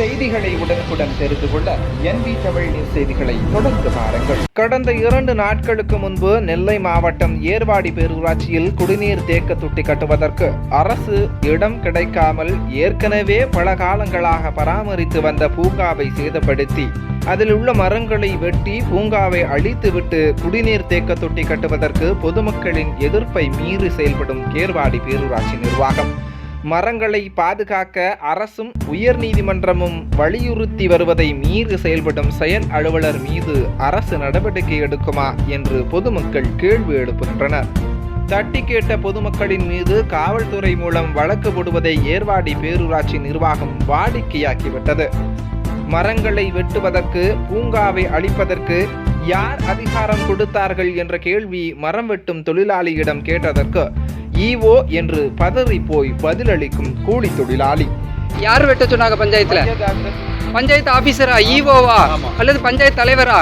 செய்திகளை உடனுக்குடன் தெரிந்து கொள்ள NV தமிழ் நியூஸ் செய்திகளை தொடர்ந்து பாருங்கள். கடந்த 2 நாட்களுக்கு முன்பு நெல்லை மாவட்டம் ஏர்வாடி பேரூராட்சியில் குடிநீர் தேக்க தொட்டி கட்டுவதற்கு அரசு இடம் கிடைக்காமல் ஏற்கனவே பல காலங்களாக பராமரித்து வந்த பூங்காவை சேதப்படுத்தி அதில் உள்ள மரங்களை வெட்டி பூங்காவை அழித்துவிட்டு குடிநீர் தேக்க தொட்டி கட்டுவதற்கு பொதுமக்களின் எதிர்ப்பை மீறி செயல்படும் ஏர்வாடி பேரூராட்சி நிர்வாகம் மரங்களை பாதுகாக்க அரசும் உயர்நீதிமன்றமும் வலியுறுத்தி வருவதை மீறி செயல்படும் செயல் அலுவலர் மீது அரசு நடவடிக்கை எடுக்குமா என்று பொதுமக்கள் கேள்வி எழுப்புகின்றனர். தட்டி கேட்ட பொதுமக்களின் மீது காவல்துறை மூலம் வழக்கு போடுவதை ஏர்வாடி பேரூராட்சி நிர்வாகம் வாடிக்கையாக்கிவிட்டது. மரங்களை வெட்டுவதற்கு பூங்காவை அழிப்பதற்கு யார் அதிகாரம் கொடுத்தார்கள் என்ற கேள்வி மரம் வெட்டும் தொழிலாளியிடம் கேட்டதற்கு ஈஓ என்று பதறி போய் பதிலளிக்கும் கூலி தொழிலாளி. யார் வெட்ட சொன்னாங்க? பஞ்சாயத்து ஆபீசரா, ஈஓவா அல்லது பஞ்சாயத்து தலைவரா?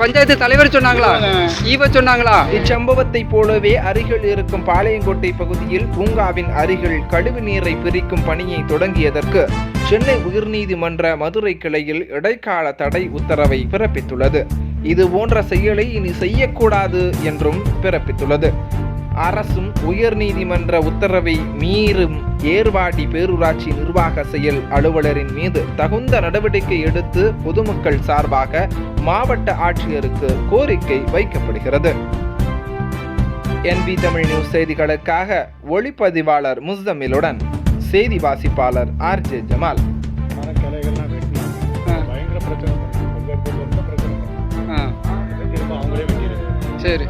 பஞ்சாயத்து தலைவர் சொன்னாங்களா? ஈவோ சொன்னாங்களா? இச்சம்பவத்தை போலவே அருகில் இருக்கும் பாளையங்கோட்டை பகுதியில் பூங்காவின் அருகில் கழிவு நீரை பிரிக்கும் பணியை தொடங்கியதற்கு சென்னை உயர்நீதிமன்ற மதுரை கிளையில் இடைக்கால தடை உத்தரவை பிறப்பித்துள்ளது. இது போன்ற செயலை இனி செய்யக்கூடாது என்றும் பிறப்பித்துள்ளது. அரசும் உயர்நீதிமன்ற உத்தரவை மீறும் ஏர்வாடி பேரூராட்சி நிர்வாக செயல் அலுவலரின் மீது தகுந்த நடவடிக்கை எடுத்து பொதுமக்கள் சார்பாக மாவட்ட ஆட்சியருக்கு கோரிக்கை வைக்கப்படுகிறது. NV தமிழ் நியூஸ் செய்திகளுக்காக ஒளிப்பதிவாளர் முஸ்தமிலுடன் செய்தி வாசிப்பாளர் RJ ஜமால். சரி.